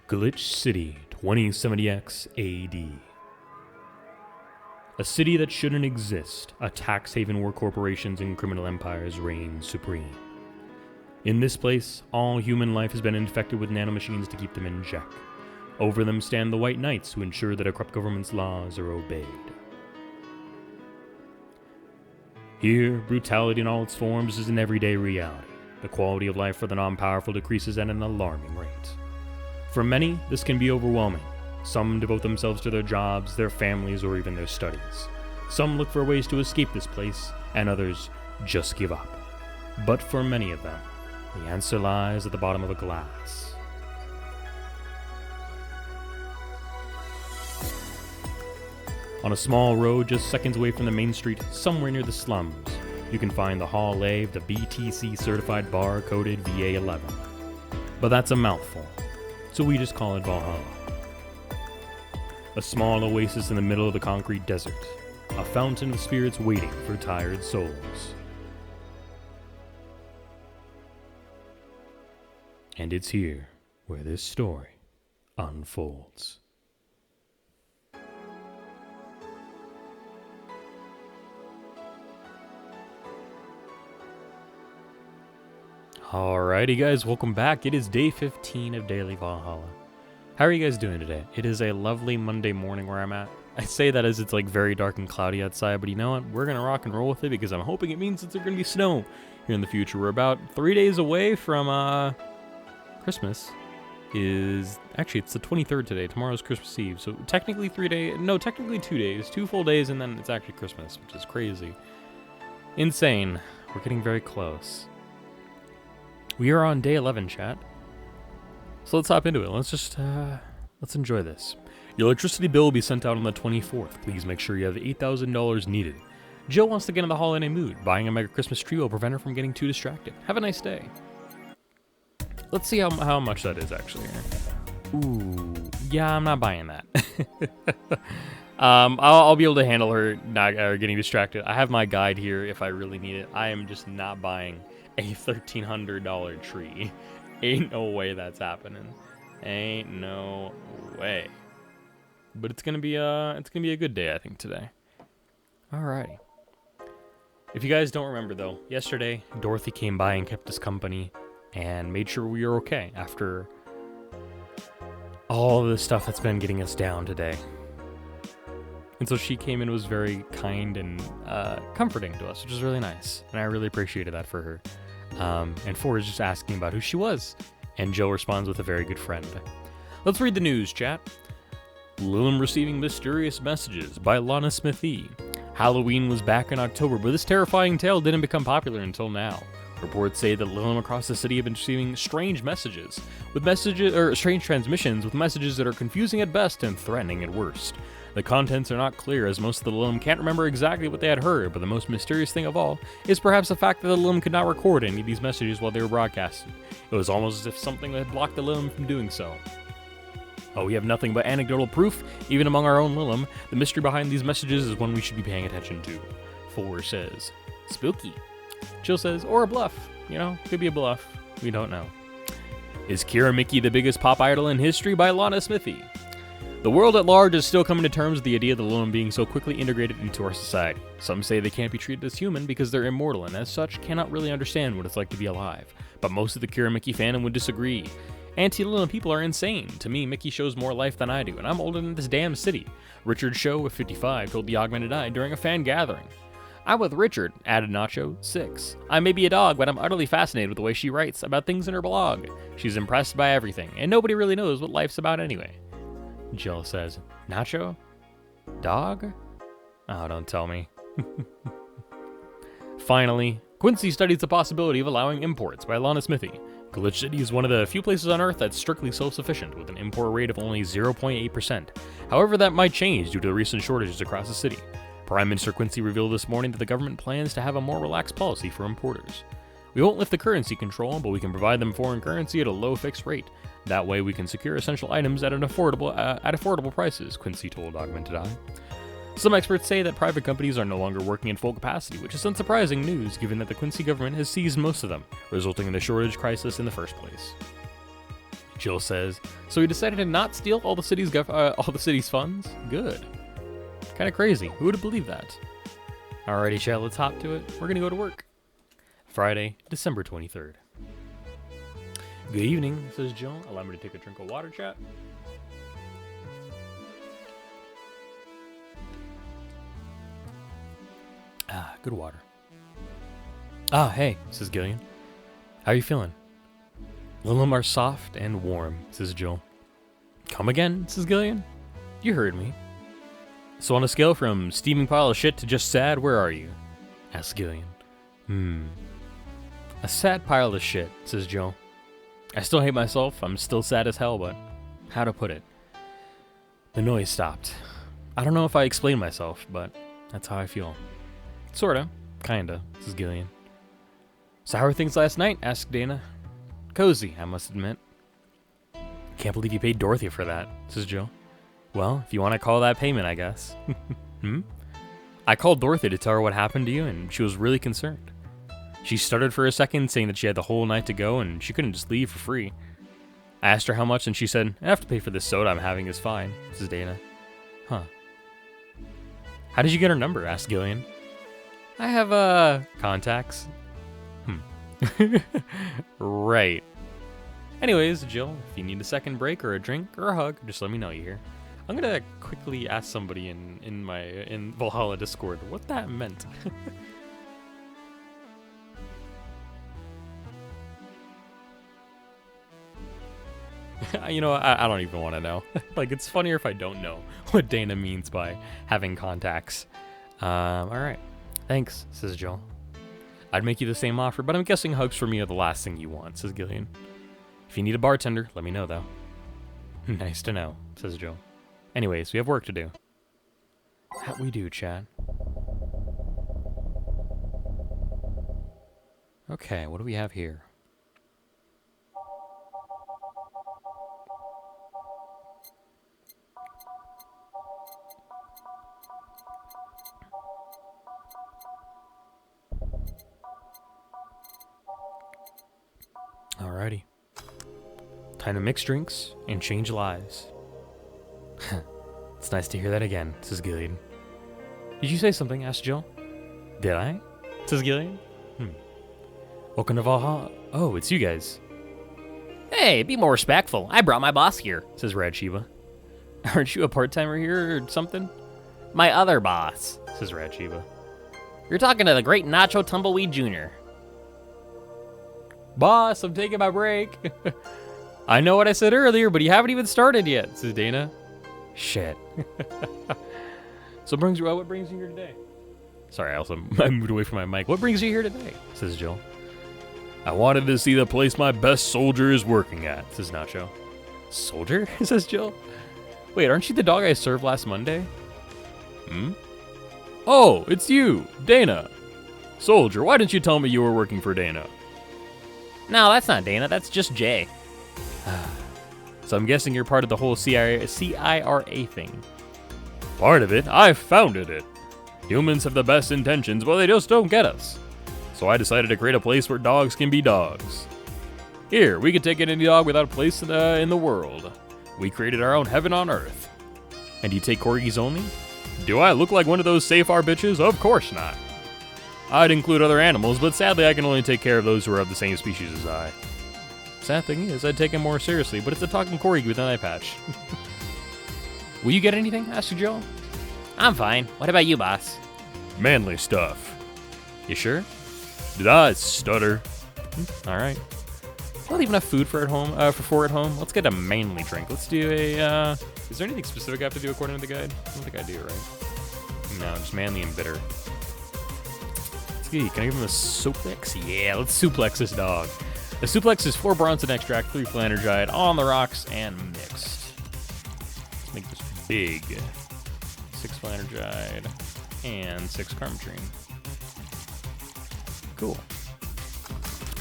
Glitch City, 2070X AD. A city that shouldn't exist, a tax haven where corporations and criminal empires reign supreme. In this place, all human life has been infected with nanomachines to keep them in check. Over them stand the White Knights who ensure that a corrupt government's laws are obeyed. Here, brutality in all its forms is an everyday reality. The quality of life for the non-powerful decreases at an alarming rate. For many, this can be overwhelming. Some devote themselves to their jobs, their families, or even their studies. Some look for ways to escape this place, and others just give up. But for many of them, the answer lies at the bottom of a glass. On a small road just seconds away from the main street, somewhere near the slums, you can find the HallA of the BTC certified bar-coded Va-11. But that's a mouthful, so we just call it Valhalla. A small oasis in the middle of the concrete desert, a fountain of spirits waiting for tired souls. And it's here where this story unfolds. Alrighty guys, welcome back. It is day 15 of Daily Va11HallA. How are you guys doing today? It is a lovely Monday morning where I'm at. I say that as it's like very dark and cloudy outside, but you know what? We're going to rock and roll with it because I'm hoping it means that there's going to be snow here in the future. We're about 3 days away from Christmas. Actually, it's the 23rd today. Tomorrow's Christmas Eve. So technically 2 days, 2 full days, and then it's actually Christmas, which is crazy. Insane. We're getting very close. We are on day 11, chat. So let's hop into it. Let's enjoy this. Your electricity bill will be sent out on the 24th. Please make sure you have the $8,000 needed. Jill wants to get in the holiday mood. Buying a mega Christmas tree will prevent her from getting too distracted. Have a nice day. Let's see how much that is actually. Ooh, yeah, I'm not buying that. I'll be able to handle her not getting distracted. I have my guide here if I really need it. I am just not buying a $1,300 tree. Ain't no way that's happening. Ain't no way. But it's gonna be a good day, I think, today. Alrighty. If you guys don't remember though, yesterday Dorothy came by and kept us company and made sure we were okay after all of the stuff that's been getting us down today. And so she came in and was very kind and comforting to us, which is really nice. And I really appreciated that for her. And Ford is just asking about who she was. And Jill responds with a very good friend. Let's read the news, chat. Lilum receiving mysterious messages by Lana Smithy. Halloween was back in October, but this terrifying tale didn't become popular until now. Reports say that Lilum across the city have been receiving strange transmissions with messages that are confusing at best and threatening at worst. The contents are not clear as most of the Lilum can't remember exactly what they had heard, but the most mysterious thing of all is perhaps the fact that the Lilum could not record any of these messages while they were broadcasted. It was almost as if something had blocked the Lilum from doing so. Oh, we have nothing but anecdotal proof, even among our own Lilum. The mystery behind these messages is one we should be paying attention to. Four says, spooky. Jill says, or a bluff. You know, could be a bluff. We don't know. Is Kira Mickey the biggest pop idol in history by Lana Smithy? The world at large is still coming to terms with the idea of the Lilum being so quickly integrated into our society. Some say they can't be treated as human because they're immortal and as such cannot really understand what it's like to be alive. But most of the Kira Mickey fandom would disagree. Anti-Lilum people are insane. To me, Mickey shows more life than I do, and I'm older than this damn city. Richard Show, 55, told the Augmented Eye during a fan gathering. I'm with Richard, added Nacho, 6. I may be a dog, but I'm utterly fascinated with the way she writes about things in her blog. She's impressed by everything, and nobody really knows what life's about anyway. Jill says, Nacho? Dog? Oh, don't tell me. Finally, Quincy studies the possibility of allowing imports by Lana Smithy. Glitch City is one of the few places on Earth that's strictly self-sufficient, with an import rate of only 0.8%. However, that might change due to the recent shortages across the city. Prime Minister Quincy revealed this morning that the government plans to have a more relaxed policy for importers. We won't lift the currency control, but we can provide them foreign currency at a low fixed rate. That way we can secure essential items at affordable prices, Quincy told Augmented Eye. Some experts say that private companies are no longer working at full capacity, which is unsurprising news given that the Quincy government has seized most of them, resulting in the shortage crisis in the first place. Jill says. So he decided to not steal all the city's funds? Good. Kind of crazy. Who would have believed that? Alrighty, chat, let's hop to it. We're gonna go to work. Friday, December 23rd. Good evening, says Jill. Allow me to take a drink of water, chat. Ah, good water. Ah, hey, says Gillian. How are you feeling? Little are soft and warm, says Jill. Come again, says Gillian. You heard me. So on a scale from steaming pile of shit to just sad, where are you? Asks Gillian. A sad pile of shit, says Jill. I still hate myself. I'm still sad as hell, but how to put it? The noise stopped. I don't know if I explained myself, but that's how I feel. Sorta. Kinda, says Gillian. So how were things last night? Asked Dana. Cozy, I must admit. Can't believe you paid Dorothy for that, says Jill. Well, if you want to call that payment, I guess. I called Dorothy to tell her what happened to you, and she was really concerned. She stuttered for a second, saying that she had the whole night to go, and she couldn't just leave for free. I asked her how much, and she said, I have to pay for this soda I'm having is fine, says Dana. Huh. How did you get her number? Asked Gillian. I have, contacts. Right. Anyways, Jill, if you need a second break or a drink or a hug, just let me know you here. I'm gonna quickly ask somebody in Valhalla Discord what that meant. You know, I don't even want to know. Like, it's funnier if I don't know what Dana means by having contacts. Alright. Thanks, says Jill. I'd make you the same offer, but I'm guessing hugs for me are the last thing you want, says Gillian. If you need a bartender, let me know, though. Nice to know, says Jill. Anyways, we have work to do. That we do, Chad. Okay, what do we have here? Alrighty. Time to mix drinks and change lives. It's nice to hear that again, says Gillian. Did you say something? Asked Jill. Did I? Says Gillian. Welcome to Valhalla. Oh, it's you guys. Hey, be more respectful. I brought my boss here, says Rad Shiva. Aren't you a part-timer here or something? My other boss, says Rad Shiva. You're talking to the great Nacho Tumbleweed Jr. Boss, I'm taking my break. I know what I said earlier, but you haven't even started yet, says Dana. Shit. So what brings you here today? Sorry, I moved away from my mic. What brings you here today? Says Jill. I wanted to see the place my best soldier is working at, says Nacho. Soldier? Says Jill. Wait, aren't you the dog I served last Monday? Oh, it's you, Dana. Soldier, why didn't you tell me you were working for Dana? No, that's not Dana, that's just Jay. So I'm guessing you're part of the whole CIRA thing. Part of it? I founded it. Humans have the best intentions, but they just don't get us. So I decided to create a place where dogs can be dogs. Here, we can take in any dog without a place in the world. We created our own heaven on earth. And you take corgis only? Do I look like one of those safe bitches? Of course not. I'd include other animals, but sadly I can only take care of those who are of the same species as I. Sad thing is, I'd take him more seriously, but it's a talking corgi with an eye patch. Will you get anything? Asked Joe. I'm fine. What about you, boss? Manly stuff. You sure? Did I stutter? All right. I'll leave enough food for at home. For four at home. Let's get a manly drink. Let's do a. Is there anything specific I have to do according to the guide? I don't think I do, right? No, just manly and bitter. Let's see. Can I give him a suplex? Yeah, let's suplex this dog. The suplex is 4 Bronson extract, 3 Flanergide on the rocks and mixed. Let's make this big. 6 Flanergide and 6 Carmetrine. Cool.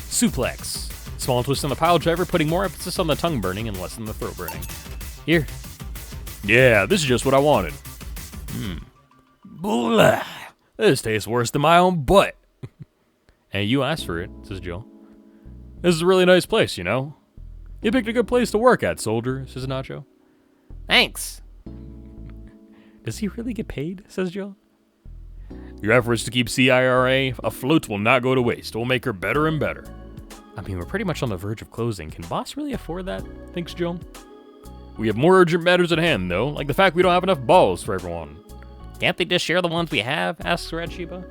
Suplex. Small twist on the pile driver, putting more emphasis on the tongue burning and less on the throat burning. Here. Yeah, this is just what I wanted. Blah. This tastes worse than my own butt. Hey, you asked for it, says Joe. This is a really nice place, you know? You picked a good place to work at, soldier, says Nacho. Thanks. Does he really get paid, says Jill. Your efforts to keep CIRA afloat will not go to waste. We'll make her better and better. I mean, we're pretty much on the verge of closing. Can boss really afford that? Thinks Jill. We have more urgent matters at hand, though, like the fact we don't have enough balls for everyone. Can't they just share the ones we have? Asks Red Sheba.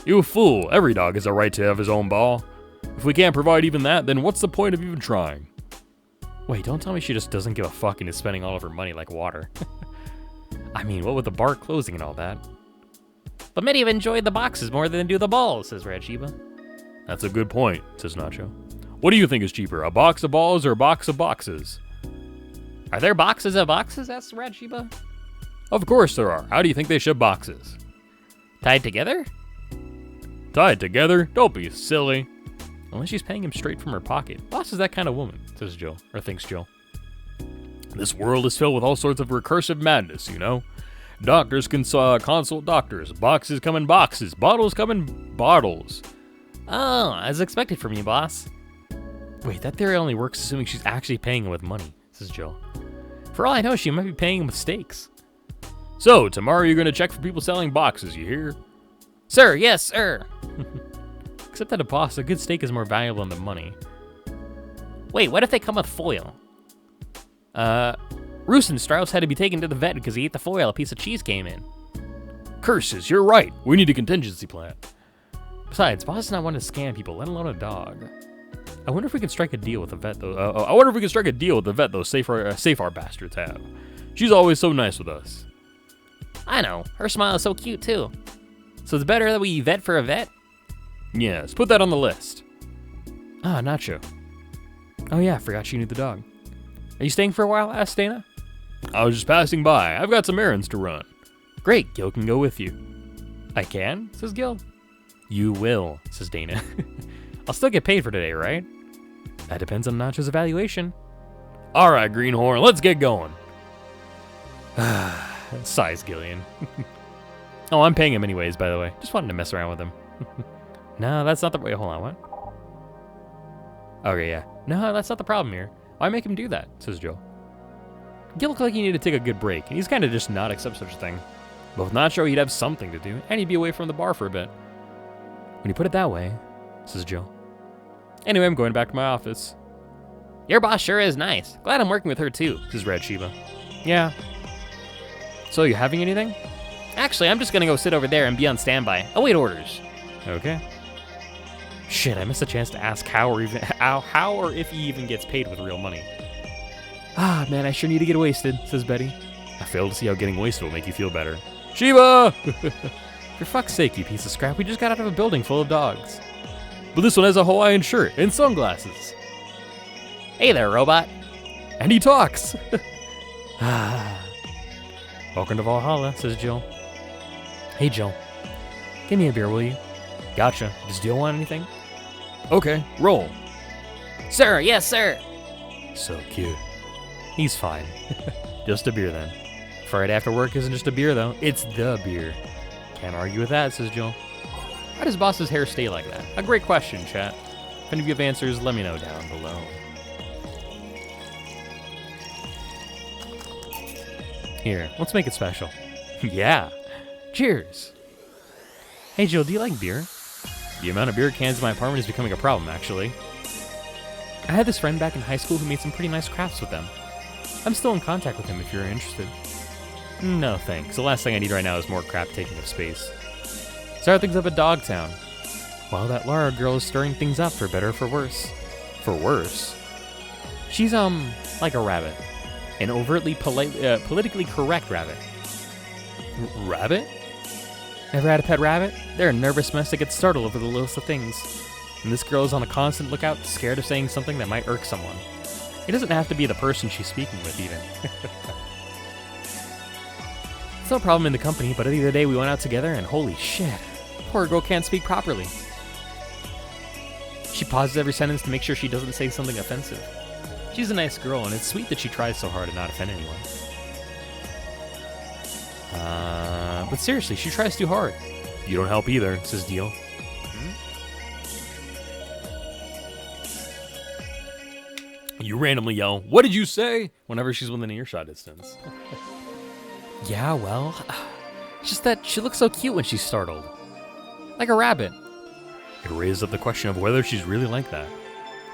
You fool. Every dog has a right to have his own ball. If we can't provide even that, then what's the point of even trying? Wait, don't tell me she just doesn't give a fuck and is spending all of her money like water. I mean, what with the bar closing and all that? But many have enjoyed the boxes more than they do the balls, says Red Sheba. That's a good point, says Nacho. What do you think is cheaper, a box of balls or a box of boxes? Are there boxes of boxes, asks Red Sheba. Of course there are. How do you think they ship boxes? Tied together? Tied together? Don't be silly. Unless she's paying him straight from her pocket. Boss is that kind of woman, says Jill, or thinks Jill. This world is filled with all sorts of recursive madness, you know? Doctors can consult doctors. Boxes come in boxes. Bottles come in bottles. Oh, as expected from you, boss. Wait, that theory only works assuming she's actually paying him with money, says Jill. For all I know, she might be paying him with steaks. So, tomorrow you're going to check for people selling boxes, you hear? Sir, yes, sir. Except that a good steak is more valuable than the money. Wait, what if they come with foil? Roos and Strauss had to be taken to the vet because he ate the foil a piece of cheese came in. Curses, you're right. We need a contingency plan. Besides, boss does not want to scam people, let alone a dog. I wonder if we can strike a deal with the vet, though. Those safe our bastards have. She's always so nice with us. I know. Her smile is so cute, too. So it's better that we vet for a vet? Yes, put that on the list. Ah, Nacho. Oh yeah, I forgot she knew the dog. Are you staying for a while? Asked Dana. I was just passing by. I've got some errands to run. Great, Gil can go with you. I can? Says Gil. You will, says Dana. I'll still get paid for today, right? That depends on Nacho's evaluation. All right, Greenhorn, let's get going. Sighs Gillian. Oh, I'm paying him anyways, by the way. Just wanted to mess around with him. No, that's not the way. Hold on, what? Okay, yeah. No, that's not the problem here. Why make him do that? Says Joe. Gil looked like he needed to take a good break, and he's kind of just not accept such a thing. But with Nacho, he'd have something to do, and he'd be away from the bar for a bit. When you put it that way, says Joe. Anyway, I'm going back to my office. Your boss sure is nice. Glad I'm working with her too, says Red Sheba. Yeah. So, you having anything? Actually, I'm just gonna go sit over there and be on standby. I'll wait orders. Okay. Shit, I missed a chance to ask how or if he even gets paid with real money. Ah, man, I sure need to get wasted, says Betty. I fail to see how getting wasted will make you feel better. Sheba! For fuck's sake, you piece of scrap, we just got out of a building full of dogs. But this one has a Hawaiian shirt and sunglasses. Hey there, robot. And he talks. Welcome to Valhalla, says Jill. Hey, Jill. Give me a beer, will you? Gotcha. Does Jill want anything? Okay, roll. Sir, yes, sir. So cute. He's fine. Just a beer, then. Friday after work isn't just a beer, though. It's the beer. Can't argue with that, says Jill. How does Boss's hair stay like that? A great question, chat. If any of you have answers, let me know down below. Here, let's make it special. Yeah. Cheers. Hey, Jill, do you like beer? The amount of beer cans in my apartment is becoming a problem, actually. I had this friend back in high school who made some pretty nice crafts with them. I'm still in contact with him if you're interested. No, thanks. The last thing I need right now is more crap taking up space. Start things up at Dogtown. Well, that Lara girl is stirring things up for better or for worse. For worse? She's, like a rabbit. An overtly politically correct rabbit. Rabbit? Never had a pet rabbit? They're a nervous mess that gets startled over the littlest of things. And this girl is on a constant lookout, scared of saying something that might irk someone. It doesn't have to be the person she's speaking with, even. It's no problem in the company, but the other day we went out together and holy shit, poor girl can't speak properly. She pauses every sentence to make sure she doesn't say something offensive. She's a nice girl, and it's sweet that she tries so hard to not offend anyone. But seriously, she tries too hard. You don't help either, says Deal. You randomly yell, "What did you say?" whenever she's within earshot distance. Yeah, well, it's just that she looks so cute when she's startled. Like a rabbit. It raises up the question of whether she's really like that,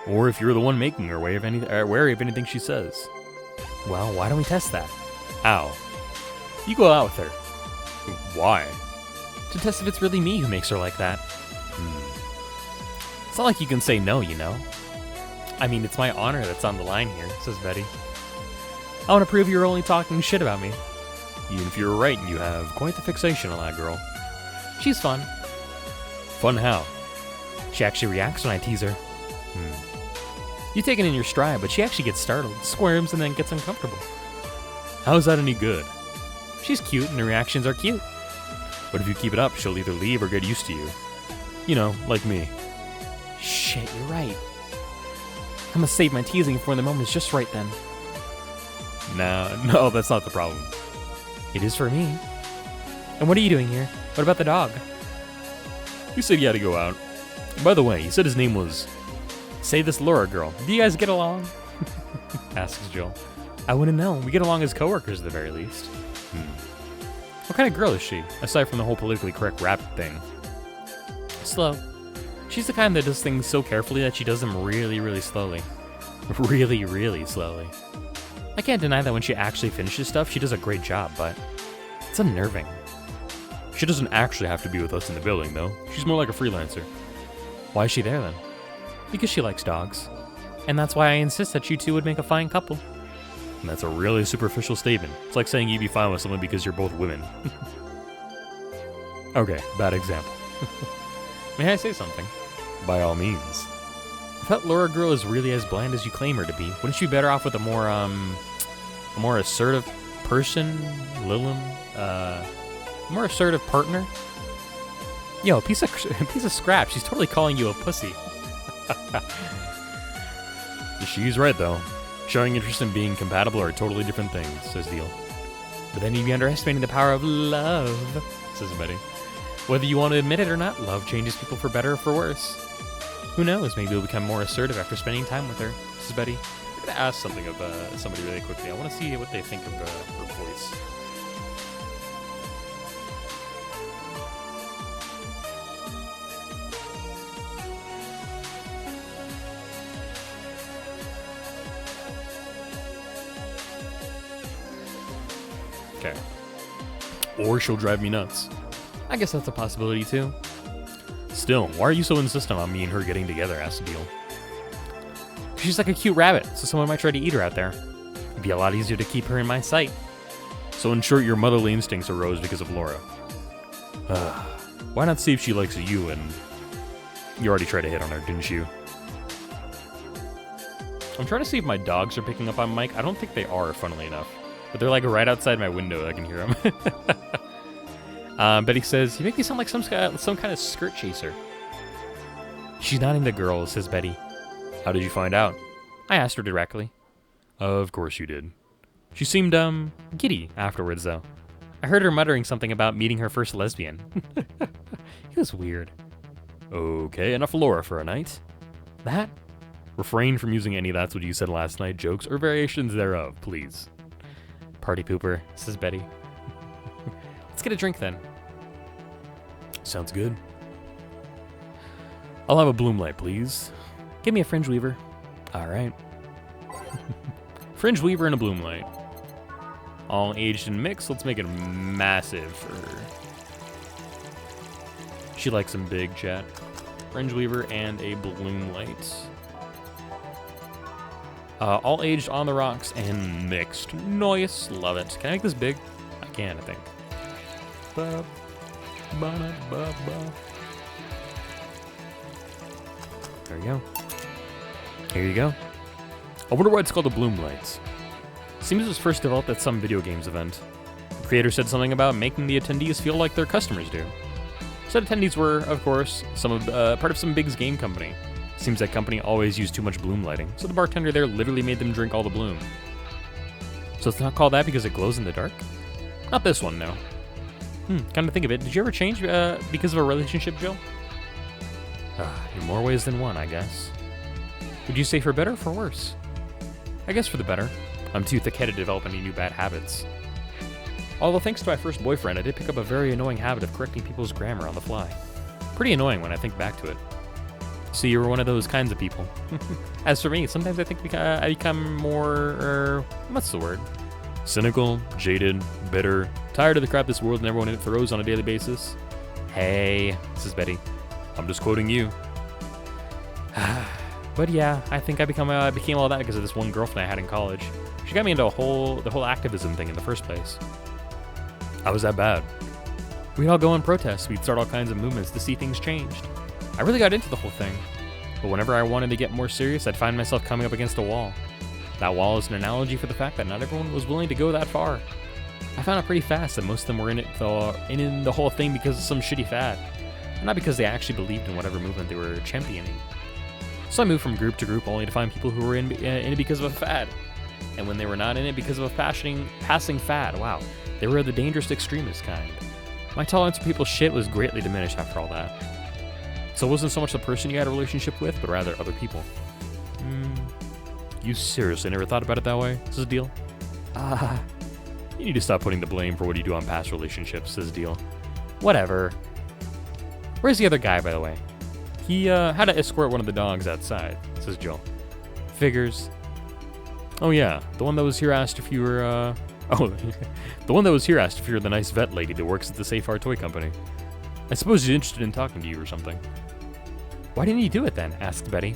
or if you're the one making her wary of anything she says. Well, why don't we test that? How? You go out with her. Why? To test if it's really me who makes her like that. It's not like you can say no, you know? I mean, it's my honor that's on the line here, says Betty. I want to prove you're only talking shit about me. Even if you're right, you have quite the fixation on that girl. She's fun. Fun how? She actually reacts when I tease her. You take it in your stride, but she actually gets startled, squirms, and then gets uncomfortable. How's that any good? She's cute, and her reactions are cute. But if you keep it up, she'll either leave or get used to you. You know, like me. Shit, you're right. I must save my teasing for when the moment's just right then. No, that's not the problem. It is for me. And what are you doing here? What about the dog? You said you had to go out. By the way, you said his name was... Say this Laura girl. Do you guys get along? asks Jill. I wouldn't know. We get along as coworkers at the very least. What kind of girl is she, aside from the whole politically correct rap thing? Slow. She's the kind that does things so carefully that she does them really, really slowly. Really, really slowly. I can't deny that when she actually finishes stuff, she does a great job, but it's unnerving. She doesn't actually have to be with us in the building, though. She's more like a freelancer. Why is she there, then? Because she likes dogs. And that's why I insist that you two would make a fine couple. And that's a really superficial statement. It's like saying you'd be fine with someone because you're both women. Okay, bad example. May I say something? By all means. If that Laura girl is really as bland as you claim her to be, wouldn't she be better off with a more assertive person, more assertive partner? Yo, a piece of scrap. She's totally calling you a pussy. She's right, though. Showing interest in being compatible are totally different things, says Deal. But then you'd be underestimating the power of love, says Betty. Whether you want to admit it or not, love changes people for better or for worse. Who knows, maybe you'll become more assertive after spending time with her, says Betty. I'm going to ask something of somebody really quickly. I want to see what they think of her voice. Okay. Or she'll drive me nuts. I guess that's a possibility too. Still, why are you so insistent on me and her getting together, asked Deal. She's like a cute rabbit, so someone might try to eat her out there. It'd be a lot easier to keep her in my sight. So in short, your motherly instincts arose because of Laura. Why not see if she likes you, and you already tried to hit on her, didn't you? I'm trying to see if my dogs are picking up on Mike. I don't think they are, funnily enough. But they're like right outside my window. I can hear them. Betty says, you make me sound like some kind of skirt chaser. She's not into girls, says Betty. How did you find out? I asked her directly. Of course you did. She seemed, giddy afterwards, though. I heard her muttering something about meeting her first lesbian. It was weird. Okay, enough Laura for a night. That? Refrain from using any "that's what you said last night" jokes or variations thereof, please. Party pooper, says Betty. Let's get a drink then. Sounds good. I'll have a bloom light, please. Give me a fringe weaver. All right. Fringe weaver and a bloom light. All aged and mixed. Let's make it massive for her. She likes them big, chat. Fringe weaver and a bloom light. All aged on the rocks and mixed. Nice. Love it. Can I make this big? I can, I think. There you go. Here you go. I wonder why it's called the bloom lights. Seems it was first developed at some video games event. The creator said something about making the attendees feel like their customers do. Said attendees were, of course, part of some big game company. Seems that company always used too much bloom lighting, so the bartender there literally made them drink all the bloom. So it's not called that because it glows in the dark? Not this one, no. Come to think of it, did you ever change because of a relationship, Jill? In more ways than one, I guess. Would you say for better or for worse? I guess for the better. I'm too thick-headed to develop any new bad habits. Although thanks to my first boyfriend, I did pick up a very annoying habit of correcting people's grammar on the fly. Pretty annoying when I think back to it. So you were one of those kinds of people. As for me, sometimes I think I become more, what's the word? Cynical, jaded, bitter, tired of the crap this world and everyone in it throws on a daily basis. Hey, this is Betty. I'm just quoting you. But yeah, I think I became all that because of this one girlfriend I had in college. She got me into the whole activism thing in the first place. I was that bad. We'd all go on protests. We'd start all kinds of movements to see things changed. I really got into the whole thing. But whenever I wanted to get more serious, I'd find myself coming up against a wall. That wall is an analogy for the fact that not everyone was willing to go that far. I found out pretty fast that most of them were in the whole thing because of some shitty fad, and not because they actually believed in whatever movement they were championing. So I moved from group to group only to find people who were in it because of a fad. And when they were not in it because of a passing fad, wow, they were the dangerous extremist kind. My tolerance for people's shit was greatly diminished after all that. So it wasn't so much the person you had a relationship with, but rather other people. You seriously never thought about it that way? Says Deal. You need to stop putting the blame for what you do on past relationships, says Deal. Whatever. Where's the other guy, by the way? He had to escort one of the dogs outside, says Jill. Figures. Oh yeah, the one that was here asked if you were, the one that was here asked if you're the nice vet lady that works at the Safe Art Toy Company. I suppose he's interested in talking to you or something. Why didn't you do it then? Asked Betty.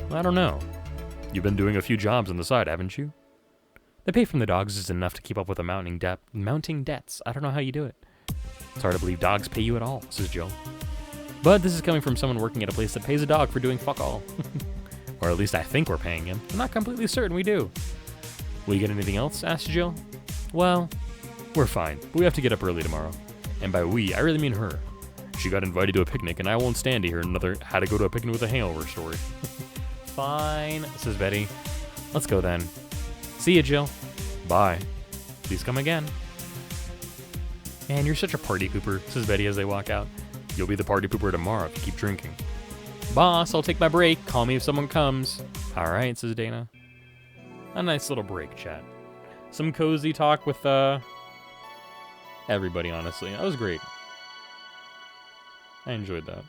Well, I don't know. You've been doing a few jobs on the side, haven't you? The pay from the dogs is enough to keep up with the mounting debts. I don't know how you do it. It's hard to believe dogs pay you at all, says Jill. But this is coming from someone working at a place that pays a dog for doing fuck all. Or at least I think we're paying him. I'm not completely certain we do. Will you get anything else? Asked Jill. Well, we're fine, but we have to get up early tomorrow. And by we, I really mean her. She got invited to a picnic, and I won't stand to hear another how to go to a picnic with a hangover story. Fine, says Betty. Let's go then. See ya, Jill. Bye. Please come again. Man, you're such a party pooper, says Betty as they walk out. You'll be the party pooper tomorrow if you keep drinking. Boss, I'll take my break. Call me if someone comes. All right, says Dana. A nice little break chat. Some cozy talk with everybody, honestly. That was great. I enjoyed that.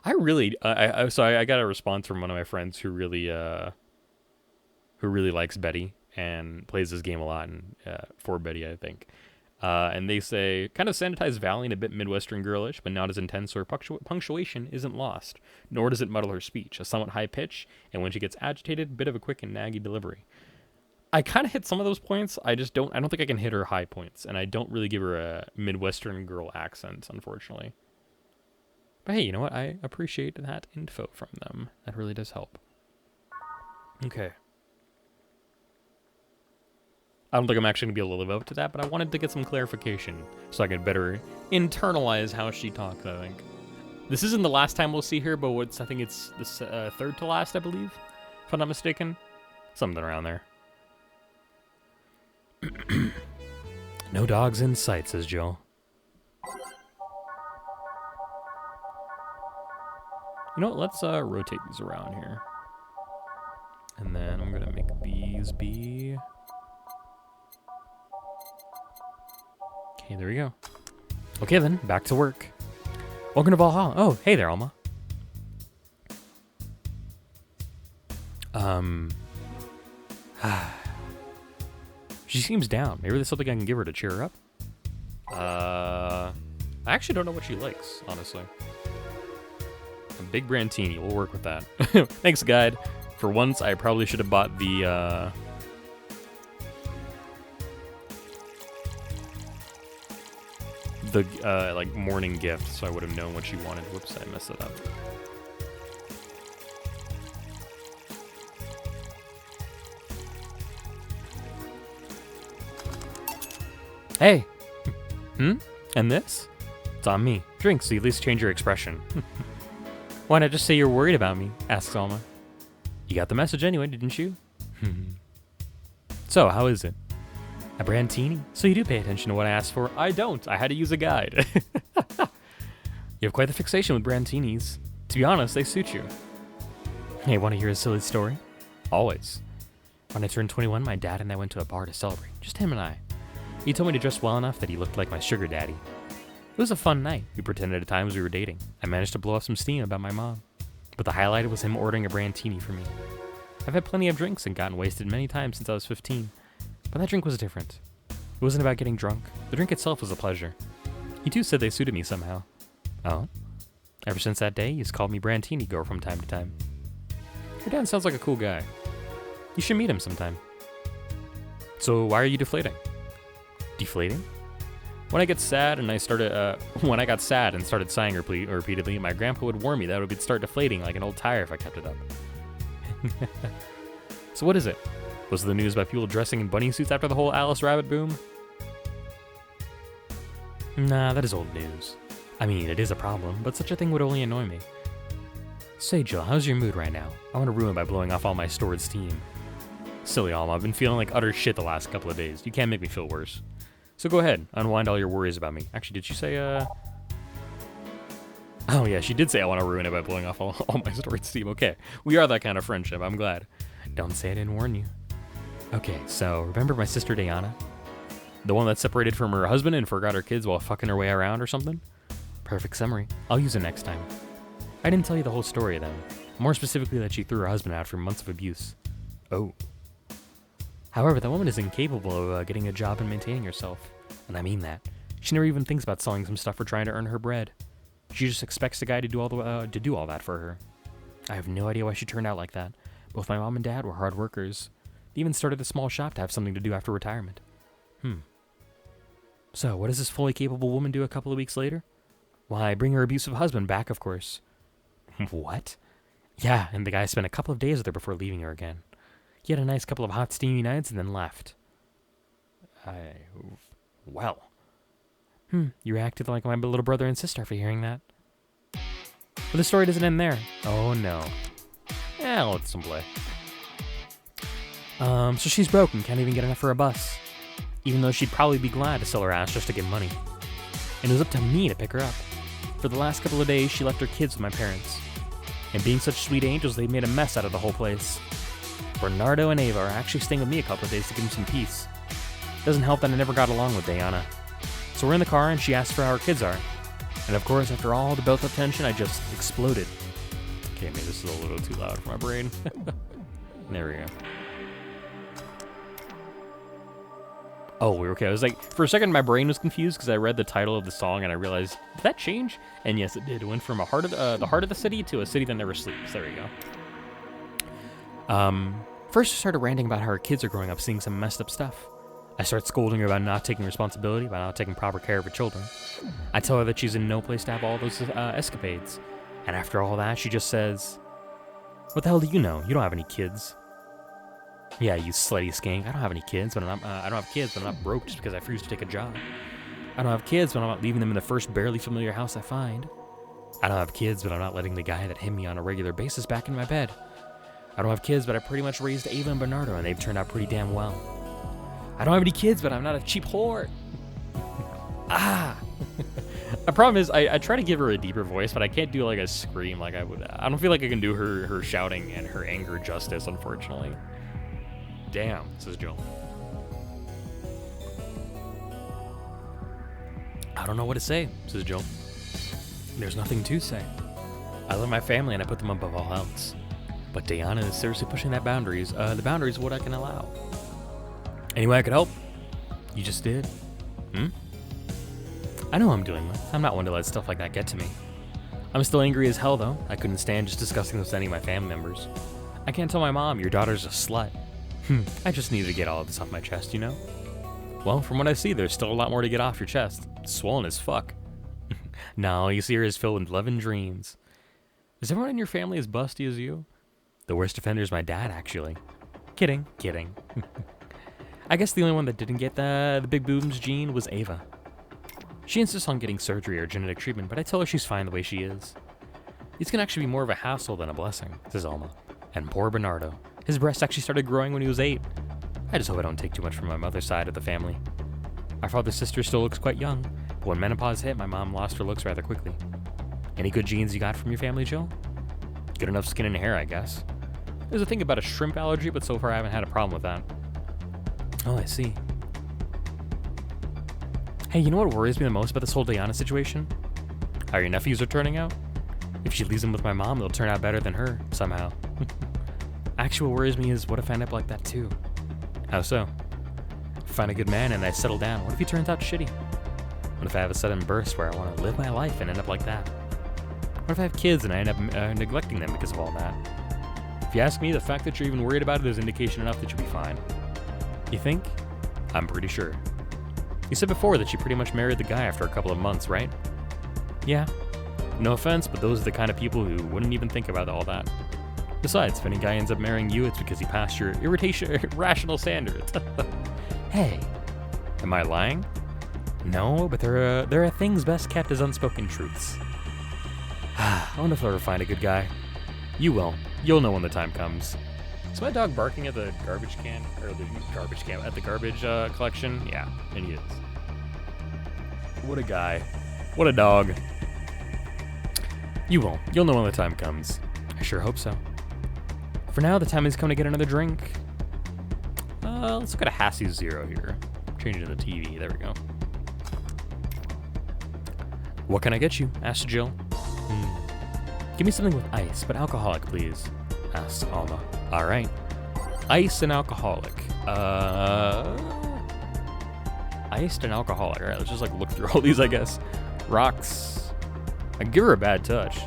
I really, so I got a response from one of my friends who really likes Betty and plays this game a lot, and for Betty, I think. And they say, kind of sanitized Valley and a bit Midwestern girlish, but not as intense, or punctuation isn't lost, nor does it muddle her speech. A somewhat high pitch, and when she gets agitated, a bit of a quick and naggy delivery. I kind of hit some of those points. I don't think I can hit her high points, and I don't really give her a Midwestern girl accent, unfortunately. But hey, you know what? I appreciate that info from them. That really does help. Okay. I don't think I'm actually going to be able to live up to that, but I wanted to get some clarification so I could better internalize how she talks, I think. This isn't the last time we'll see her, but I think it's the third to last, I believe, if I'm not mistaken. Something around there. No dogs in sight, says Jill. You know what? Let's rotate these around here. And then I'm going to make these be... Okay, there we go. Okay then, back to work. Welcome to Valhalla. Oh, hey there, Alma. She seems down. Maybe there's something I can give her to cheer her up. I actually don't know what she likes, honestly. A big Brantini. We'll work with that. Thanks, guide. For once, I probably should have bought the, like, morning gift, so I would have known what she wanted. Whoops, I messed it up. Hey! And this? It's on me. Drink, so you at least change your expression. Why not just say you're worried about me? Asks Alma. You got the message anyway, didn't you? So, how is it? A Brantini? So you do pay attention to what I asked for? I don't. I had to use a guide. You have quite the fixation with brantinis. To be honest, they suit you. Hey, want to hear a silly story? Always. When I turned 21, my dad and I went to a bar to celebrate. Just him and I. He told me to dress well enough that he looked like my sugar daddy. It was a fun night. We pretended at times we were dating. I managed to blow off some steam about my mom. But the highlight was him ordering a brandtini for me. I've had plenty of drinks and gotten wasted many times since I was 15. But that drink was different. It wasn't about getting drunk. The drink itself was a pleasure. He too said they suited me somehow. Oh? Ever since that day, he's called me Brandtini Girl from time to time. Your dad sounds like a cool guy. You should meet him sometime. So why are you deflating? Deflating? When I got sad and started sighing repeatedly, my grandpa would warn me that it would start deflating like an old tire if I kept it up. So what is it? Was the news about people dressing in bunny suits after the whole Alice Rabbit boom? Nah, that is old news. I mean, it is a problem, but such a thing would only annoy me. Say, Jill, how's your mood right now? I want to ruin by blowing off all my stored steam. Silly Alma, I've been feeling like utter shit the last couple of days. You can't make me feel worse. So go ahead, unwind all your worries about me. Actually, did she say, Oh yeah, she did say I want to ruin it by blowing off all my stored steam. Okay, we are that kind of friendship, I'm glad. Don't say I didn't warn you. Okay, so remember my sister Diana? The one that separated from her husband and forgot her kids while fucking her way around or something? Perfect summary. I'll use it next time. I didn't tell you the whole story then. More specifically that she threw her husband out for months of abuse. Oh. However, that woman is incapable of getting a job and maintaining herself. And I mean that. She never even thinks about selling some stuff or trying to earn her bread. She just expects the guy to do all that for her. I have no idea why she turned out like that. Both my mom and dad were hard workers. They even started a small shop to have something to do after retirement. So, what does this fully capable woman do a couple of weeks later? Why, bring her abusive husband back, of course. What? Yeah, and the guy spent a couple of days with her before leaving her again. He had a nice couple of hot, steamy nights and then left. Well. You reacted like my little brother and sister after hearing that. But the story doesn't end there. Oh no. Yeah, I'll let some play. So she's broke and can't even get enough for a bus. Even though she'd probably be glad to sell her ass just to get money. And it was up to me to pick her up. For the last couple of days, she left her kids with my parents. And being such sweet angels, they made a mess out of the whole place. Bernardo and Ava are actually staying with me a couple of days to give them some peace. Doesn't help that I never got along with Diana. So we're in the car and she asks for how her kids are. And of course, after all the built-up tension, I just exploded. Okay, maybe this is a little too loud for my brain. There we go. Oh, we're okay. I was like, for a second, my brain was confused because I read the title of the song and I realized, did that change? And yes, it did. It went from the heart of the city to a city that never sleeps. There we go. First, she started ranting about how her kids are growing up seeing some messed up stuff. I start scolding her about not taking responsibility, about not taking proper care of her children. I tell her that she's in no place to have all those escapades. And after all that, she just says, "What the hell do you know? You don't have any kids." Yeah, you slutty skank. I don't have any kids, but I don't have kids, but I'm not broke just because I refuse to take a job. I don't have kids, but I'm not leaving them in the first barely familiar house I find. I don't have kids, but I'm not letting the guy that hit me on a regular basis back in my bed. I don't have kids, but I pretty much raised Ava and Bernardo, and they've turned out pretty damn well. I don't have any kids, but I'm not a cheap whore. The problem is, I try to give her a deeper voice, but I can't do like a scream like I would. I don't feel like I can do her shouting and her anger justice, unfortunately. Damn, says Jill. I don't know what to say, says Jill. There's nothing to say. I love my family and I put them above all else. But Diana is seriously pushing the boundaries of what I can allow. Any way I could help? You just did. I know I'm doing that. I'm not one to let stuff like that get to me. I'm still angry as hell though. I couldn't stand just discussing this with any of my family members. I can't tell my mom your daughter's a slut. I just needed to get all of this off my chest, you know? Well, from what I see, there's still a lot more to get off your chest. It's swollen as fuck. Now all you see here is filled with love and dreams. Is everyone in your family as busty as you? The worst offender is my dad, actually. Kidding. I guess the only one that didn't get the big boobs gene was Ava. She insists on getting surgery or genetic treatment, but I tell her she's fine the way she is. These can actually be more of a hassle than a blessing, says Alma. And poor Bernardo. His breast actually started growing when he was 8. I just hope I don't take too much from my mother's side of the family. My father's sister still looks quite young, but when menopause hit, my mom lost her looks rather quickly. Any good genes you got from your family, Jill? Good enough skin and hair, I guess. There's a thing about a shrimp allergy, but so far I haven't had a problem with that. Oh, I see. Hey, you know what worries me the most about this whole Diana situation? How your nephews are turning out? If she leaves them with my mom, they'll turn out better than her, somehow. Actually, what worries me is, what if I end up like that too? How so? Find a good man and I settle down. What if he turns out shitty? What if I have a sudden burst where I want to live my life and end up like that? What if I have kids and I end up neglecting them because of all that? If you ask me, the fact that you're even worried about it is indication enough that you'll be fine. You think? I'm pretty sure. You said before that you pretty much married the guy after a couple of months, right? Yeah. No offense, but those are the kind of people who wouldn't even think about all that. Besides, if any guy ends up marrying you, it's because he passed your irrational standards. Hey, am I lying? No, but there are things best kept as unspoken truths. I wonder if I'll ever find a good guy. You will. You'll know when the time comes. Is my dog barking at the garbage can? Or the garbage can, at the garbage collection? Yeah, and he is. What a guy. What a dog. You will. You'll know when the time comes. I sure hope so. For now, the time has come to get another drink. Let's look at a Hassie Zero here. Change it to the TV. There we go. What can I get you? Asked Jill. Give me something with ice, but alcoholic, please. Asked Alma. All right. Ice and alcoholic. Iced and alcoholic. All right, let's just like look through all these, I guess. Rocks. I can give her a bad touch.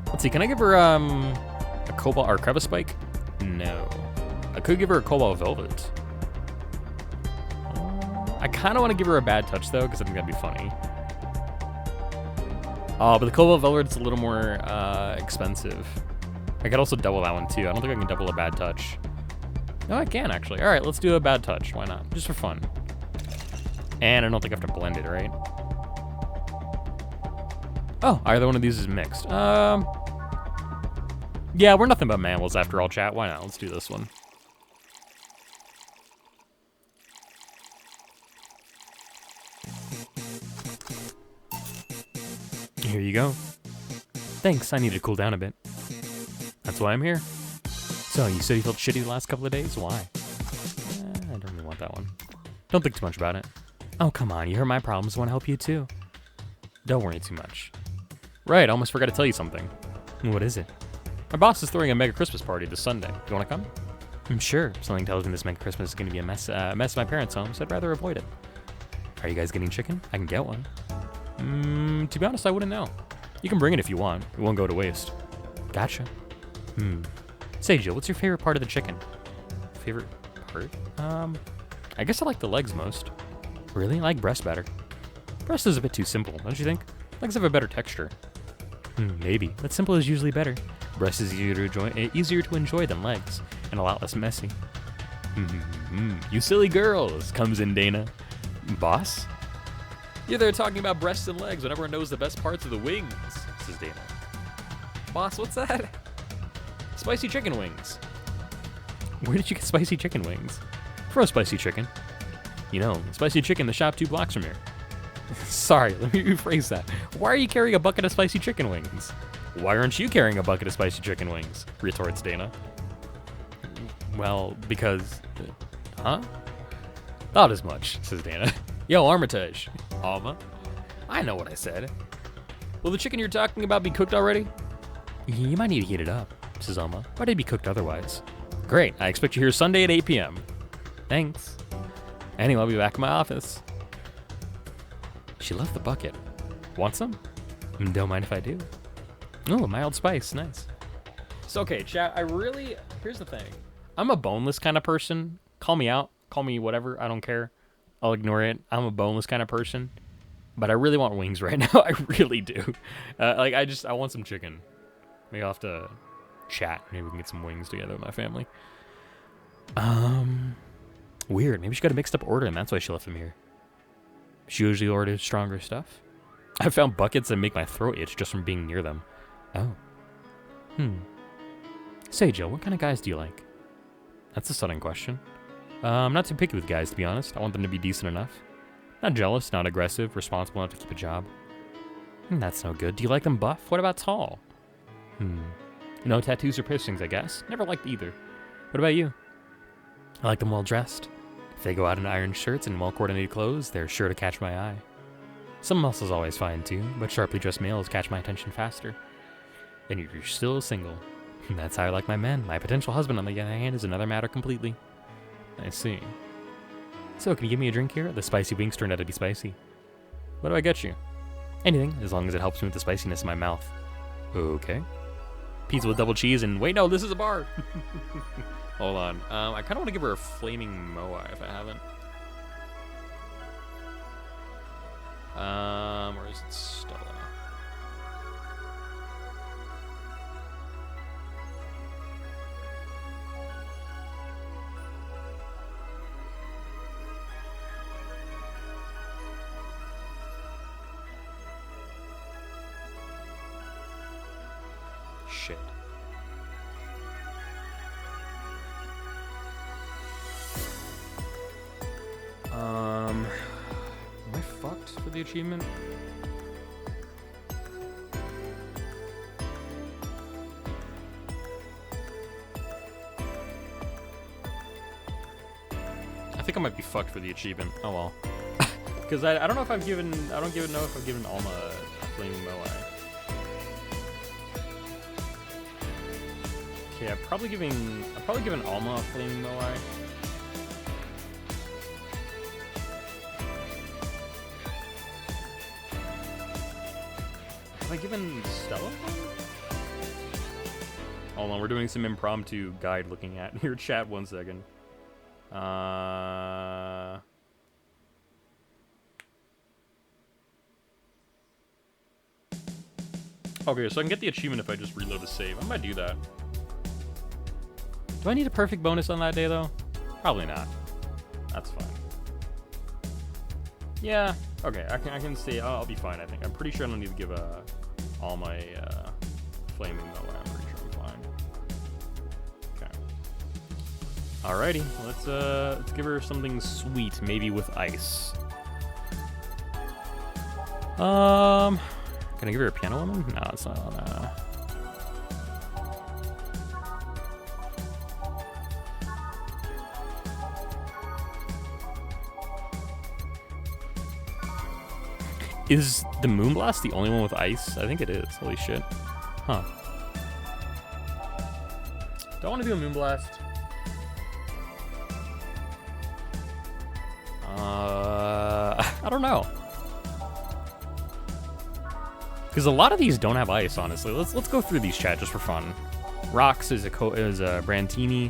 Let's see. Can I give her a cobalt or crevice spike? No. I could give her a cobalt velvet. I kind of want to give her a bad touch though, because I think that'd be funny. Oh, but the cobalt velvet's a little more expensive. I could also double that one too. I don't think I can double a bad touch. No, I can actually. All right, let's do a bad touch. Why not? Just for fun. And I don't think I have to blend it, right? Oh, either one of these is mixed. Yeah, we're nothing but mammals after all, chat. Why not? Let's do this one. Here you go. Thanks, I need to cool down a bit. That's why I'm here. So, you said you felt shitty the last couple of days? Why? I don't really want that one. Don't think too much about it. Oh, come on, you heard my problems, I want to help you too. Don't worry too much. Right, I almost forgot to tell you something. What is it? My boss is throwing a mega Christmas party this Sunday. You want to come? I'm sure. Something tells me this mega Christmas is going to be a mess at my parents' home, so I'd rather avoid it. Are you guys getting chicken? I can get one. To be honest, I wouldn't know. You can bring it if you want. It won't go to waste. Gotcha. Say, Jill, what's your favorite part of the chicken? Favorite part? I guess I like the legs most. Really? I like breast better. Breast is a bit too simple, don't you think? Legs have a better texture. Maybe, but simple is usually better. Breast is easier to enjoy than legs, and a lot less messy. You silly girls, comes in Dana. Boss? You're there talking about breasts and legs when everyone knows the best parts of the wings, says Dana. Boss, what's that? Spicy chicken wings. Where did you get spicy chicken wings? From Spicy Chicken. You know, Spicy Chicken, the shop 2 blocks from here. Sorry, let me rephrase that. Why are you carrying a bucket of spicy chicken wings? Why aren't you carrying a bucket of spicy chicken wings? Retorts Dana. Well, because... Huh? Thought as much, says Dana. Yo, Armitage. Alma. I know what I said. Will the chicken you're talking about be cooked already? You might need to heat it up, says Alma. Why'd it be cooked otherwise? Great, I expect you here Sunday at 8 p.m. Thanks. Anyway, I'll be back in my office. She left the bucket. Want some? Don't mind if I do. Oh, mild spice, nice. So, okay, chat, here's the thing. I'm a boneless kind of person. Call me out, call me whatever, I don't care. I'll ignore it. I'm a boneless kind of person. But I really want wings right now, I really do. I want some chicken. Maybe I'll have to chat. Maybe we can get some wings together with my family. Weird. Maybe she got a mixed up order and that's why she left them here. She usually orders stronger stuff. I found buckets that make my throat itch just from being near them. Oh. Say, Jill, what kind of guys do you like? That's a sudden question. I'm not too picky with guys, to be honest. I want them to be decent enough. Not jealous, not aggressive, responsible enough to keep a job. That's no good. Do you like them buff? What about tall? No tattoos or piercings, I guess. Never liked either. What about you? I like them well dressed. If they go out in iron shirts and well-coordinated clothes, they're sure to catch my eye. Some muscles always fine too, but sharply dressed males catch my attention faster. And you're still single. That's how I like my men. My potential husband, on the other hand, is another matter completely. I see. So, can you give me a drink here? The spicy wings turned out to be spicy. What do I get you? Anything, as long as it helps me with the spiciness in my mouth. Okay. Pizza with double cheese and... Wait, no, this is a bar! Hold on. I kind of want to give her a flaming moai if I haven't. Or is it Stella? Shit. Am I fucked for the achievement? I think I might be fucked for the achievement. Oh well. Because I don't know if I've given, I don't even know if I've given Alma a flaming moai. Okay, I've probably given Alma a flaming moai. Have I given Stella one? Hold on, we're doing some impromptu guide looking at your chat. 1 second. Okay, so I can get the achievement if I just reload the save. I might do that. Do I need a perfect bonus on that day, though? Probably not. That's fine. Yeah, okay, I can say I'll be fine, I think. I'm pretty sure I don't need to give all my flaming, though. I'm pretty sure I'm fine. Okay. Alrighty, let's give her something sweet, maybe with ice. Can I give her a piano woman? No, it's not. Is the Moonblast the only one with ice? I think it is. Holy shit. Huh. Do I want to do a Moonblast? I don't know. Because a lot of these don't have ice, honestly. Let's go through these, chat, just for fun. Rocks is a Brantini.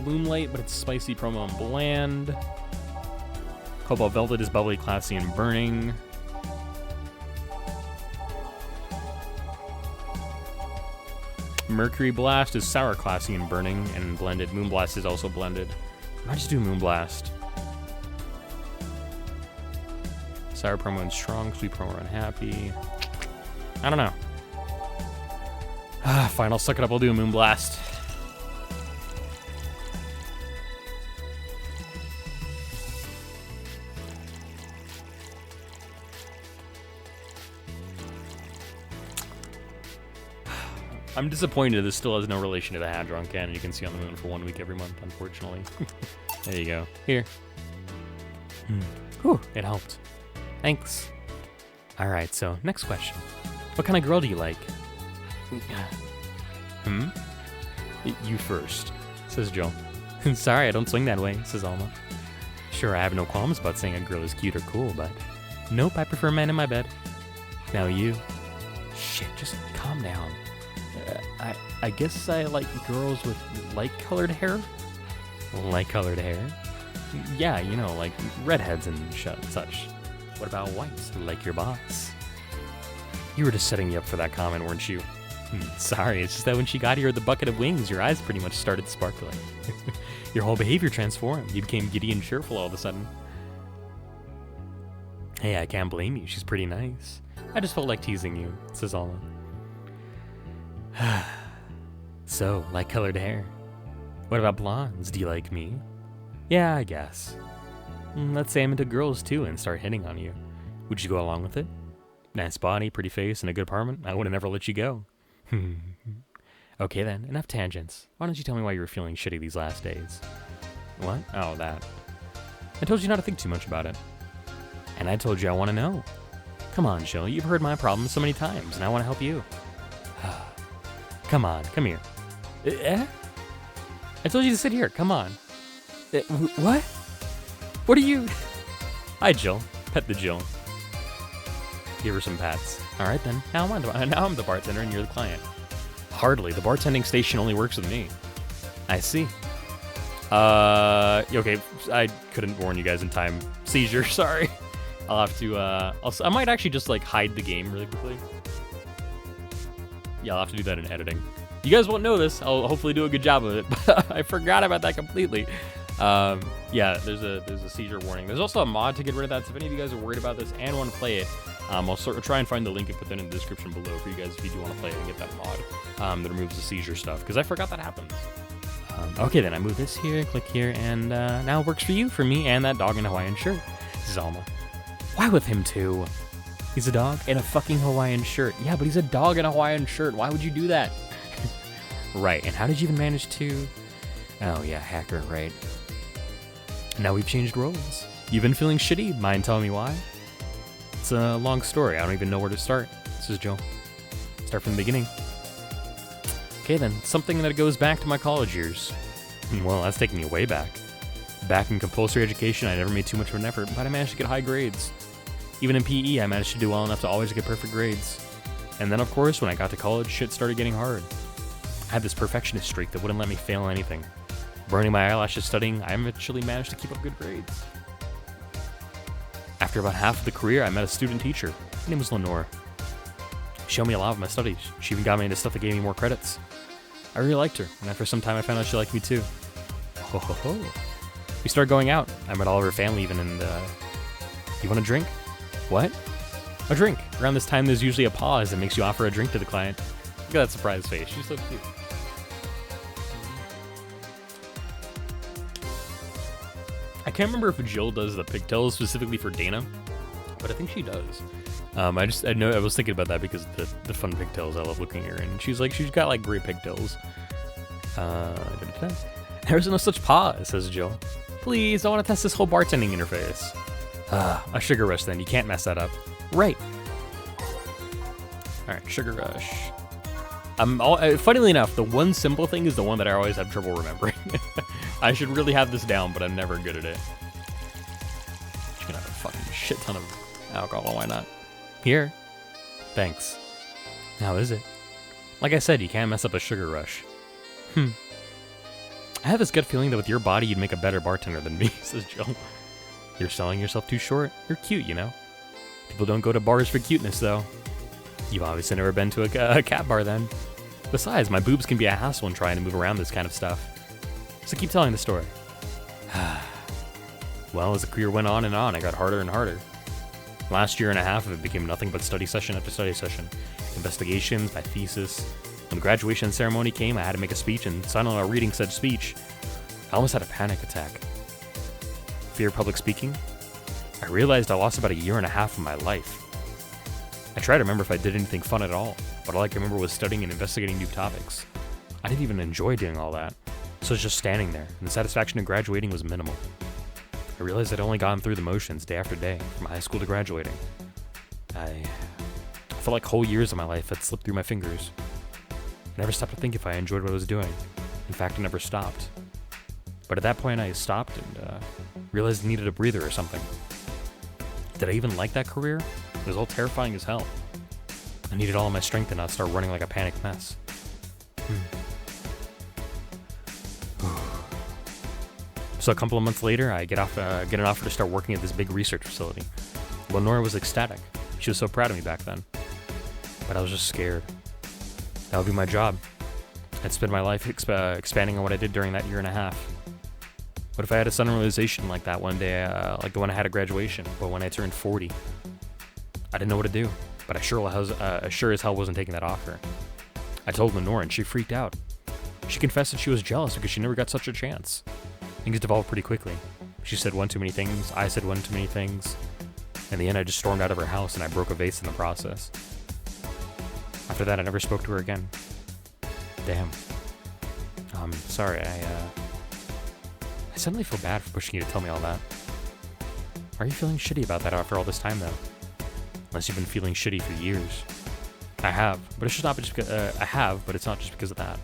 Bloomlight, but it's spicy, promo, and bland. Cobalt Velvet is bubbly, classy, and burning. Mercury Blast is sour, classy, and burning, and blended. Moonblast is also blended. I might just do Moonblast. Sour promo and strong, sweet promo and happy. I don't know. Fine, I'll suck it up. I'll do a Moonblast. I'm disappointed this still has no relation to the Hadron Cannon you can see on the moon for 1 week every month, unfortunately. There you go. Here. Whew, it helped. Thanks. Alright, so next question. What kind of girl do you like? You first, says Joe. Sorry, I don't swing that way, says Alma. Sure, I have no qualms about saying a girl is cute or cool, but nope, I prefer men in my bed. Now you. Shit, just calm down. I guess I like girls with light-colored hair? Light-colored hair? Yeah, you know, like redheads and such. What about whites, like your boss? You were just setting me up for that comment, weren't you? Sorry, it's just that when she got here with the bucket of wings, your eyes pretty much started sparkling. Your whole behavior transformed. You became giddy and cheerful all of a sudden. Hey, I can't blame you. She's pretty nice. I just felt like teasing you, says Alma. So, light-colored hair. What about blondes? Do you like me? Yeah, I guess. Let's say I'm into girls too and start hitting on you. Would you go along with it? Nice body, pretty face, and a good apartment? I would have never let you go. Okay then, enough tangents. Why don't you tell me why you were feeling shitty these last days? What? Oh, that. I told you not to think too much about it. And I told you I want to know. Come on, Jill, you've heard my problems so many times, and I want to help you. Come on, come here. I told you to sit here, come on. What? What are you? Hi, Jill. Pet the Jill. Give her some pats. All right, then. Now I'm the bartender and you're the client. Hardly. The bartending station only works with me. I see. Okay. I couldn't warn you guys in time. Seizure, sorry. I'll have to, I might actually just, like, hide the game really quickly. Yeah, I'll have to do that in editing. You guys won't know this. I'll hopefully do a good job of it, but I forgot about that completely. Yeah, there's a seizure warning. There's also a mod to get rid of that, so if any of you guys are worried about this and want to play it, I'll try and find the link and put that in the description below for you guys if you do want to play it and get that mod that removes the seizure stuff, because I forgot that happens. Okay, then I move this here, click here, and now it works for you, for me, and that dog in a Hawaiian shirt. Zalma. Why with him too? He's a dog in a fucking Hawaiian shirt. Yeah, but he's a dog in a Hawaiian shirt. Why would you do that? Right, and how did you even manage to... Oh yeah, hacker, right. Now we've changed roles. You've been feeling shitty? Mind telling me why? It's a long story. I don't even know where to start. This is Joe. Start from the beginning. Okay then, something that goes back to my college years. Well, that's taking me way back. Back in compulsory education, I never made too much of an effort, but I managed to get high grades. Even in PE, I managed to do well enough to always get perfect grades. And then, of course, when I got to college, shit started getting hard. I had this perfectionist streak that wouldn't let me fail anything. Burning my eyelashes studying, I eventually managed to keep up good grades. After about half of the career, I met a student teacher. Her name was Lenore. She showed me a lot of my studies. She even got me into stuff that gave me more credits. I really liked her, and after some time I found out she liked me too. Ho ho ho. We started going out. I met all of her family even, and you want a drink? What? A drink. Around this time there's usually a pause that makes you offer a drink to the client. Look at that surprised face. She's so cute. I can't remember if Jill does the pigtails specifically for Dana, but I think she does. I was thinking about that because of the fun pigtails. I love looking at her, and she's got like great pigtails. There's no such pause, says Jill. Please, I want to test this whole bartending interface. A sugar rush then, you can't mess that up. Right. Alright, sugar rush. Funnily enough, the one simple thing is the one that I always have trouble remembering. I should really have this down, but I'm never good at it. Just gonna have a fucking shit ton of alcohol, why not? Here. Thanks. How is it? Like I said, you can't mess up a sugar rush. I have this gut feeling that with your body, you'd make a better bartender than me, says Jill. You're selling yourself too short. You're cute, you know? People don't go to bars for cuteness, though. You've obviously never been to a cat bar, then. Besides, my boobs can be a hassle in trying to move around this kind of stuff. So keep telling the story. Well, as the career went on, it got harder and harder. Last year and a half of it became nothing but study session after study session. Investigations, my thesis. When the graduation ceremony came, I had to make a speech, and signing on reading said speech. I almost had a panic attack. Fear of public speaking? I realized I lost about a year and a half of my life. I tried to remember if I did anything fun at all, but all I can remember was studying and investigating new topics. I didn't even enjoy doing all that, so I was just standing there, and the satisfaction of graduating was minimal. I realized I'd only gone through the motions day after day, from high school to graduating. I felt like whole years of my life had slipped through my fingers. I never stopped to think if I enjoyed what I was doing. In fact, I never stopped. But at that point, I stopped and realized I needed a breather or something. Did I even like that career? It was all terrifying as hell. I needed all of my strength and not start running like a panicked mess. So a couple of months later, I get an offer to start working at this big research facility. Lenore was ecstatic. She was so proud of me back then. But I was just scared. That would be my job. I'd spend my life expanding on what I did during that year and a half. What if I had a sudden realization like that one day, like the one I had at graduation, but when I turned 40? I didn't know what to do, but I sure as hell wasn't taking that offer. I told Lenore, and she freaked out. She confessed that she was jealous because she never got such a chance. Things devolved pretty quickly. She said one too many things, I said one too many things. In the end, I just stormed out of her house and I broke a vase in the process. After that, I never spoke to her again. Damn. Sorry, I suddenly feel bad for pushing you to tell me all that. Are you feeling shitty about that after all this time, though? Unless you've been feeling shitty for years. I have, but it's just not just because, but it's not just because of that.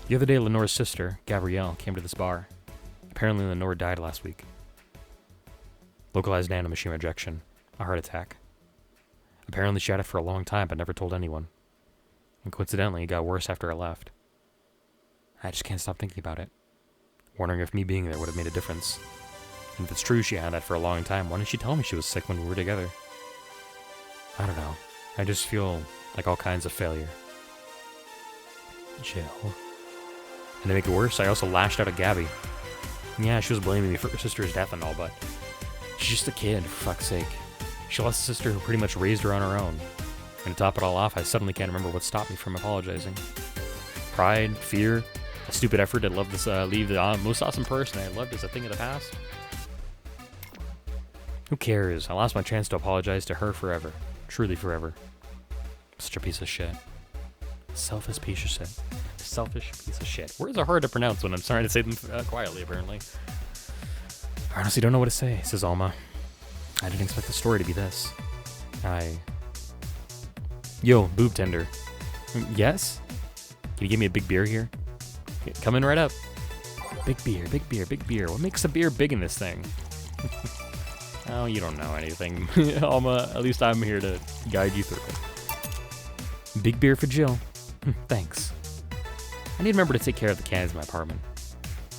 The other day, Lenore's sister, Gabrielle, came to this bar. Apparently, Lenore died last week. Localized nanomachine rejection. A heart attack. Apparently, she had it for a long time, but never told anyone. And coincidentally, it got worse after I left. I just can't stop thinking about it. Wondering if me being there would have made a difference. And if it's true she had that for a long time, why didn't she tell me she was sick when we were together? I don't know. I just feel like all kinds of failure. Jill. And to make it worse, I also lashed out at Gabby. Yeah, she was blaming me for her sister's death and all, but she's just a kid, for fuck's sake. She lost a sister who pretty much raised her on her own. And to top it all off, I suddenly can't remember what stopped me from apologizing. Pride, fear, a stupid effort to leave the most awesome person I loved as a thing of the past. Who cares? I lost my chance to apologize to her forever. Truly forever. Such a piece of shit. Selfish piece of shit. Selfish piece of shit. Words are hard to pronounce when I'm trying to say them quietly, apparently. I honestly don't know what to say, says Alma. I didn't expect the story to be this. Yo, boob tender. Yes? Can you give me a big beer here? Coming right up. Big beer, big beer, big beer. What makes a beer big in this thing? Oh, you don't know anything. Alma, at least I'm here to guide you through it. Big beer for Jill. Thanks. I need to remember to take care of the cans in my apartment.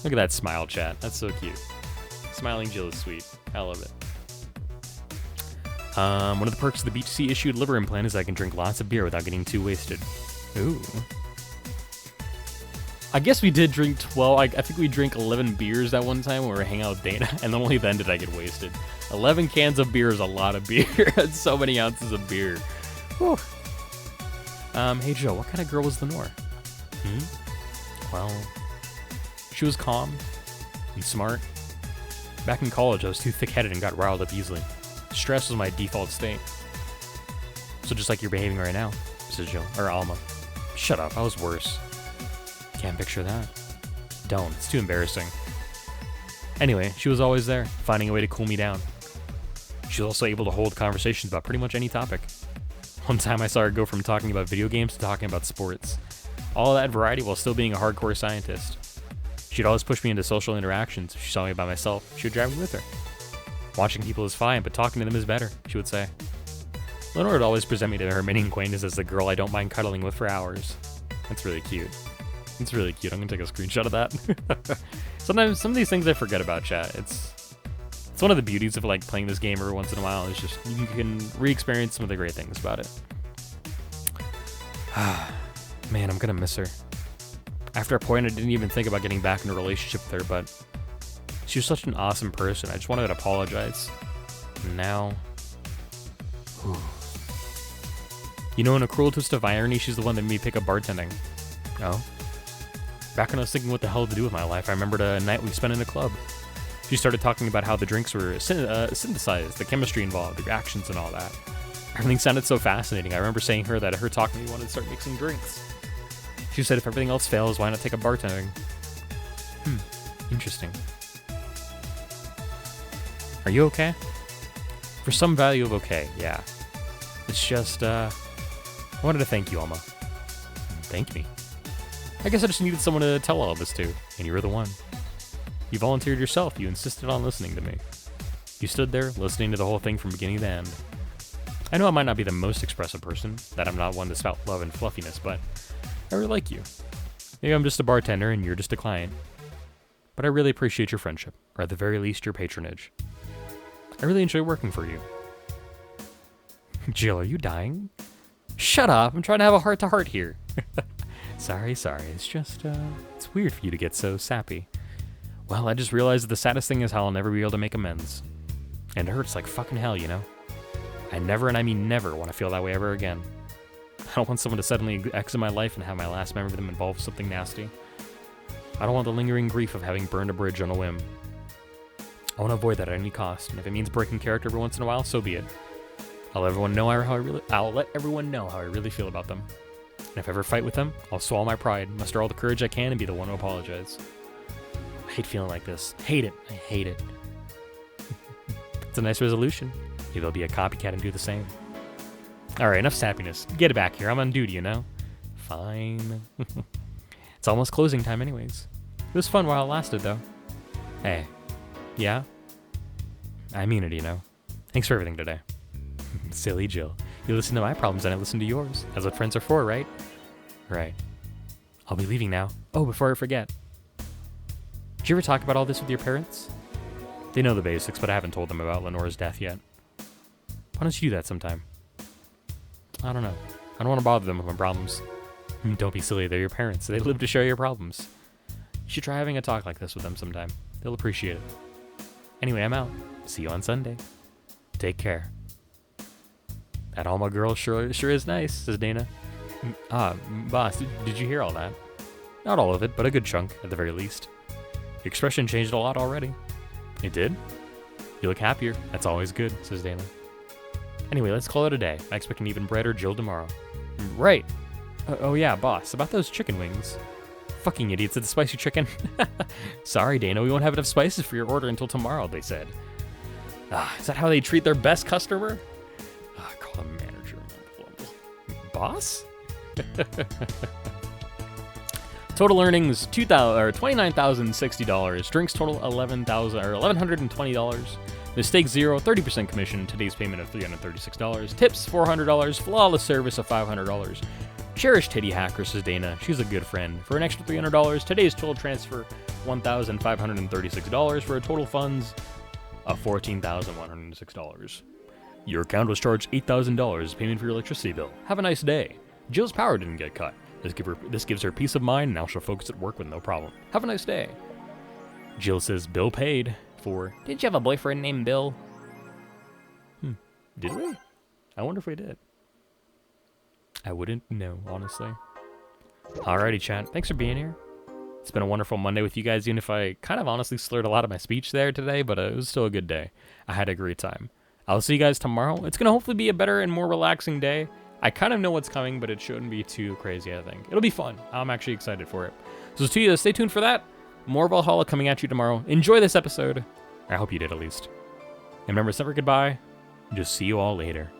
Look at that smile, chat. That's so cute. Smiling Jill is sweet. I love it. One of the perks of the BTC issued liver implant is I can drink lots of beer without getting too wasted. Ooh. I guess we did drink 12. I think we drank 11 beers that one time when we were hanging out with Dana, and then only then did I get wasted. 11 cans of beer is a lot of beer. That's so many ounces of beer. Whew. Hey Joe, what kind of girl was Lenore? Well, she was calm and smart. Back in college, I was too thick-headed and got riled up easily. Stress was my default state. So just like you're behaving right now, says Jill, or Alma. Shut up, I was worse. Can't picture that. Don't, it's too embarrassing. Anyway, she was always there, finding a way to cool me down. She was also able to hold conversations about pretty much any topic. One time I saw her go from talking about video games to talking about sports. All that variety while still being a hardcore scientist. She'd always push me into social interactions. If she saw me by myself, she would drive me with her. Watching people is fine, but talking to them is better, she would say. Lenore would always present me to her many acquaintances as the girl I don't mind cuddling with for hours. That's really cute. It's really cute. I'm gonna take a screenshot of that. Sometimes some of these things I forget about, chat. It's one of the beauties of like playing this game every once in a while. Is just you can re-experience some of the great things about it. Man, I'm gonna miss her. After a point, I didn't even think about getting back in a relationship with her, but she was such an awesome person. I just wanted to apologize. And now, whew. You know, in a cruel twist of irony, she's the one that made me pick up bartending. Oh. Back when I was thinking what the hell to do with my life, I remembered a night we spent in a club. She started talking about how the drinks were synthesized, the chemistry involved, the reactions and all that. Everything sounded so fascinating. I remember saying her that her talking to me wanted to start mixing drinks. She said if everything else fails, why not take up bartending? Interesting. Are you okay? For some value of okay, yeah. It's just, I wanted to thank you, Alma. Thank me. I guess I just needed someone to tell all of this to, and you were the one. You volunteered yourself. You insisted on listening to me. You stood there, listening to the whole thing from beginning to end. I know I might not be the most expressive person, that I'm not one to spout love and fluffiness, but I really like you. Maybe I'm just a bartender and you're just a client. But I really appreciate your friendship, or at the very least, your patronage. I really enjoy working for you. Jill, are you dying? Shut up, I'm trying to have a heart-to-heart here. Sorry, it's just, it's weird for you to get so sappy. Well, I just realized that the saddest thing is how I'll never be able to make amends. And it hurts like fucking hell, you know? I never, and I mean never, want to feel that way ever again. I don't want someone to suddenly exit my life and have my last memory of them involve something nasty. I don't want the lingering grief of having burned a bridge on a whim. I want to avoid that at any cost, and if it means breaking character every once in a while, so be it. I'll let everyone know how I really feel about them. And if I ever fight with them, I'll swallow my pride, muster all the courage I can, and be the one to apologize. I hate feeling like this. Hate it. I hate it. It's a nice resolution. Maybe I'll be a copycat and do the same. Alright, enough sappiness. Get it back here. I'm on duty, you know? Fine. It's almost closing time anyways. It was fun while it lasted, though. Hey. Yeah? I mean it, you know. Thanks for everything today. Silly Jill. You listen to my problems and I listen to yours. That's what friends are for, right? Right. I'll be leaving now. Oh, before I forget. Did you ever talk about all this with your parents? They know the basics, but I haven't told them about Lenore's death yet. Why don't you do that sometime? I don't know. I don't want to bother them with my problems. Don't be silly, they're your parents. They live to share your problems. You should try having a talk like this with them sometime. They'll appreciate it. Anyway, I'm out. See you on Sunday. Take care. That Alma girl sure is nice, says Dana. Boss, did you hear all that? Not all of it, but a good chunk, at the very least. Your expression changed a lot already. It did? You look happier. That's always good, says Dana. Anyway, let's call it a day. I expect an even brighter Jill tomorrow. Right. Oh yeah, boss, about those chicken wings. Fucking idiots at the spicy chicken. Sorry, Dana, we won't have enough spices for your order until tomorrow, they said. Is that how they treat their best customer? Call him manager. Boss? Total earnings $29,060. Drinks total $1,120. Mistake 0, 30% commission. Today's payment of $336. Tips $400. Flawless service of $500. Cherished Titty Hacker, says Dana. She's a good friend. For an extra $300, today's total transfer $1,536 for a total funds of $14,106. Your account was charged $8,000 payment for your electricity bill. Have a nice day. Jill's power didn't get cut. This gives her peace of mind, and now she'll focus at work with no problem. Have a nice day. Jill says Bill paid for... Didn't you have a boyfriend named Bill? Did we? I wonder if we did. I wouldn't know, honestly. Alrighty, chat. Thanks for being here. It's been a wonderful Monday with you guys, even if I kind of honestly slurred a lot of my speech there today, but it was still a good day. I had a great time. I'll see you guys tomorrow. It's going to hopefully be a better and more relaxing day. I kind of know what's coming, but it shouldn't be too crazy, I think. It'll be fun. I'm actually excited for it. So stay tuned for that. More Valhalla coming at you tomorrow. Enjoy this episode. I hope you did, at least. And remember, it's never goodbye. Just see you all later.